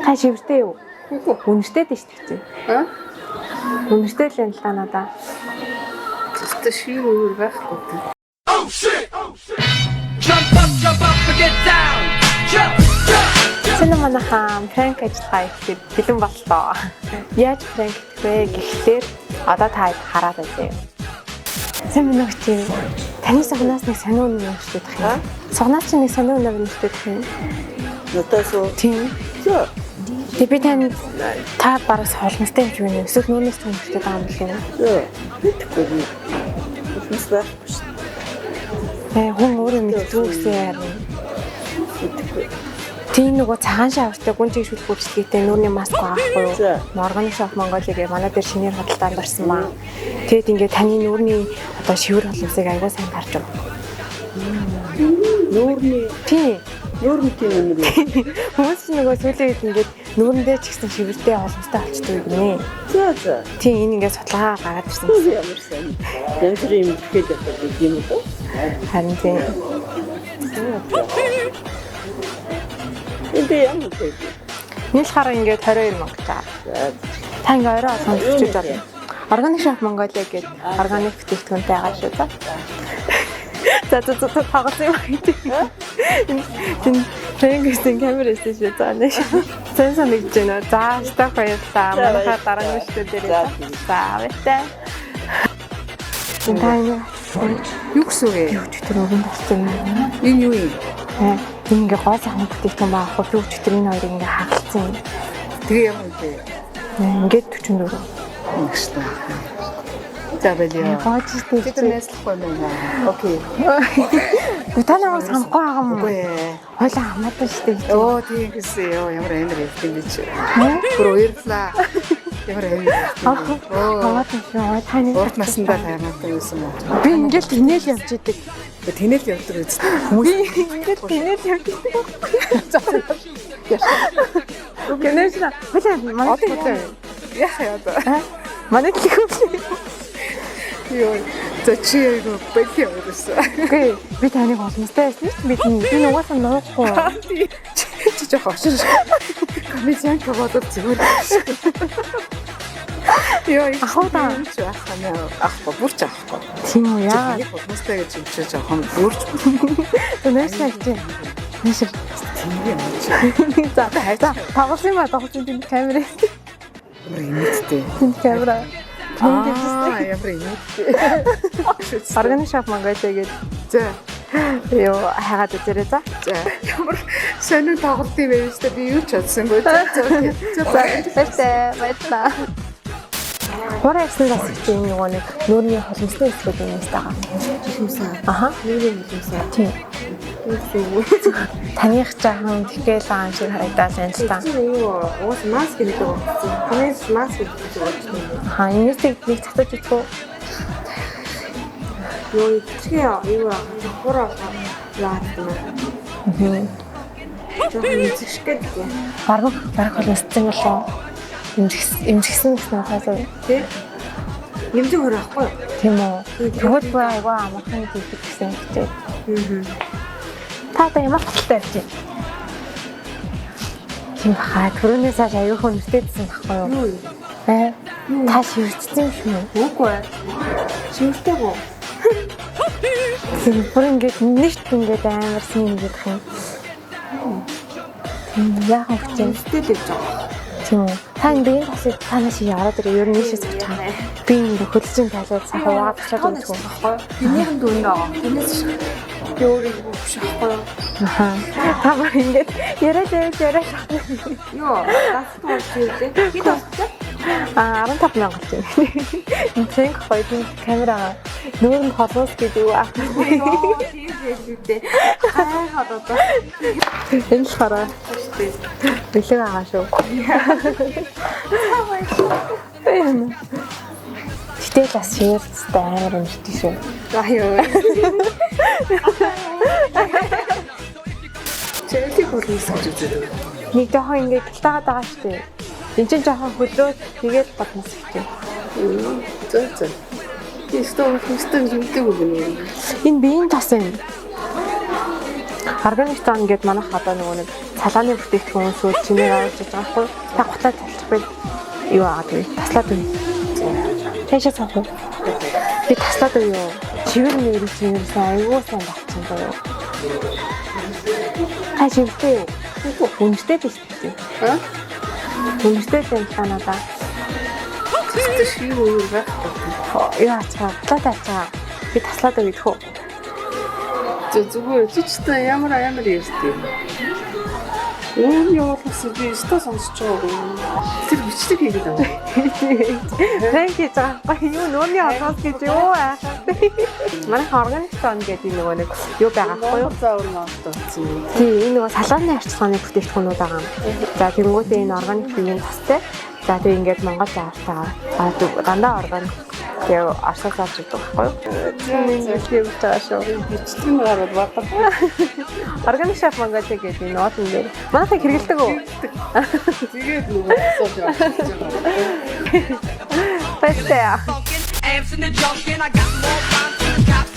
Та шивэртэй юу? Үгүй. Үнэртэй дээ шүү дээ. Аа? Үнэртэй л юм л та надаа. Тэстэ шив өөр байхгүй. Oh shit! Jump up and get down. Jump. Сэнэ манайхан пранк ажиллагаа ихэд бэлэн боллоо. Яаж пранк хийх вэ гэхлээр одоо та хараад байжээ. Сэн минь чи таны согноос нэг сонио нэг нэршдэг юм. Согноос чи нэг сонио нэг нэршдэг юм. Надаас уу? Тийм. За. Тэг би тань та бараг солонгостой юм байна. Эсвэл нүүнээс нэршдэг байгаа юм шиг юм. За. Тэгэхгүй. Хүмүүс байхгүй шүү. Хүн өөрөө мэддэг гэсэн юм. Тийм нөгөө цагаан шавартай гүн чигшүүл бүрчлэгтэй нүүрний маск авахгүй юу? Органик shop Mongolia-гээ манай дээр шинээр худалдаанд орсон баа. Тэгэд ингээд таны нүүрний одоо шивэр холомсыг аягүй сайн гарч байгаа. Нүүрний Тийм. нүүрний тийм юм. Хүмүүс нөгөө сүүлийн үед ингээд нүүрэндээ ч гэсэн шивэртэй холомстой болчтой гинэ. За. Тийм энэ ингээд судалгаа гараад ирсэн. Ямар сайн. Янз бүрийн юм ихэд байдаг юм уу? Харин тийм. Энд ямар вэ? Нийл хараа ингээд 22 мянга таа. Та ингээд орой олгонд өчөж байна. Organic shop Mongolia гэдэг органик бүтээгдэхүүнтэй байгаа шүү дээ. За тагсан юм аа. Тин тэнгисийн камераас шүү дээ. Сэн санагдаж байна. За сток баярлаа. Манайхаа дараагийн өчтөр дээр. За баяртай. Тань Юу гэсэн үг вэ? юу ч тэр өргөн болсон юм. Энэ юу юм? Ингээ гол сайхан бүтээгдэхүүн байгаа хөө юу ч тэр энэ хоёрыг ингээ хагалцсан юм. Тэгээ ямар вэ? Ингээд 44. Нэгштэй. За байлаа. Гоочтой. Бид нэслэхгүй байна. Окей. Та намайг санахгүй байгаа юм. Үгүй. Хойлоо хамаатай шүү дээ. Оо тийм гэсэн. Йоо ямар амар хэлсэн бэ чи. Бүр уйрлаа. Ямар амар. Хамаатай шүү. Таны Урд насндаа таймаатай байсан юм. би ингээл тэнэл явж идэг. Тэнэл явдаг үст. Хүмүүс Ингээд тэнэл явж идэг. Гэнэш на. Хойлоо манай яа яа. манай төлөв. Йоо. За чи айгу бэлхий өрөөсөн. Окей. Би таныг олмостой байсан шүү дээ. Би нугасаа нуухгүй. Чи жоох очиж. Комедиан бодож зүгээр. Йоо Ахуу та. Ахгүй бүрч авахгүй. Тийм үү яа. Нэг хүмүүстэй гэж юмчиж жоохон бүрч. Нээшээ чи. Нээшээ. Тийм юм. За тавсан юм аа тавсан тийм камера. Римэттэй. Тийм камера. Ямар римэттэй. Organic shop Mongolia гэдэг. За. Йоо хагаад үзээрэй за. За. Ямар сонир тоглолт юм бэ? Би юу ч чадсангүй. За. Баярлалаа. Хураа яснаас чинь нөгөө нэг нүүрний холомстой хэсгүүд юм байна. Хүмүүсээ. Аха. Нүүрний хүмүүсээ. Тийм. Таних жаахан тэгэл аим шиг харагдаад байна л та. Юу уус маск гэдэг үү? Хүмүүс маск гэдэг үү? Ха энэс нэг цацаж идэх үү? Юу юу хураа яа гэдэг. Жоохон эзэгшгээд үү? Бараг холмсцсан болоо. Имжигсэн гэсэн таасаа. Тэ? Нэмдэг хөр ахгүй. Тийм үү. Тэгвэл бүр айгаа амархан хийдэг гэсэн хэвчээ. Та ямар хөтөлтэй явж байна? Тийм баха. Түрүүнээс хойш аюу хүн нэртэйсэн байхгүй юу? Та шивэрчсэн юм шүү. Үгүй. Шивэртэйгөө. Тийм бүр ингээд нэгт ингээд амарсан юм гэдэг юм. Тийм яах вэ? Нэртэйд явж байгаа. Тийм үү. Та энэ тасыг танаас яваад ирээ. Ер нь нийшээ сууж байгаа. Би энэ хөлжин талаад сайхан угаад очиад үзэх байхгүй. Энийхэн дүүнд байгаа. Энэс би өөрөө биш байхгүй. Аха. Та бүр ингээд яриад. Йоо, тастай болж ирлээ. Хэд болчихсон? 15,000 болж байна. Энэ цэнх хоёрын камера нүүрэн холоос гэдэг үү аа. Йоо, тийм хэлбэртэй. Хайхаад одоо. Энэ л хараа. Бэлэг байгаа шүү. Гэтэл бас ширттэй амар өнөртэй шүү. За ёо. Чэвлэг хөрнөс гэж үздэг. Нэг жоохон ингээд талтаагаад байгаа шүү дээ. Энд чинь жоохон хөлөө тэгээд бодмос ихтэй. За. Истон хистэн зүгдэг үг нэ. Энэ биеийн тас юм. Органик зон гэдэг манайх одоо нөгөө нэг цалааны бүтээгдэхүүн сүүл чинээр оруулж байгаа байхгүй. Та гутаа талчих бай. Юу аа вэ? Таслаад үе. Тэшээ цаах уу? Би таслаад үе юу? Чивэр нэр чивэрсэн аюу сан багчсан заяа. Хашивтэй юу? Үнэтэй биш үү? Аа? Үнэтэй юм та надаа. Тэр шиг өөр байх. Яа цаа, таслаад. Би таслаад үе гэх үү? Зүгээр чичтэй ямар ярьдээ. Явуулсан би өстө сонсож байгаагүй. Тэр бичлэг хийгээд байгаа. Тэнк ю заахгүй юу нөөний олгоос гэж юу аа. Манай органик зон гэдэг нөгөө нэг юу байгаа байхгүй юу? Заавар маавтай болсон. Тийм энэ нөгөө салааны арчилгааны бүтээгдэхүүнүүд байгаа юм. За тэнгуүтээ энэ органик биеийн тастай. За тэг ингээд Монгол заавартаа дандаа органик тэгээ арсаас авч идэх байхгүй юу? Тийм ингэж хийж байгаа шүү. Бичлэг гараад бадаг. Органик шеф Монгол гэдэг энэ нотон дээр манайхыг хэрэгэлдэг үү? Тэгээд нөгөө асууж байгаа. Бэстэ. Amps in the junkin', I got more rhymes than the cops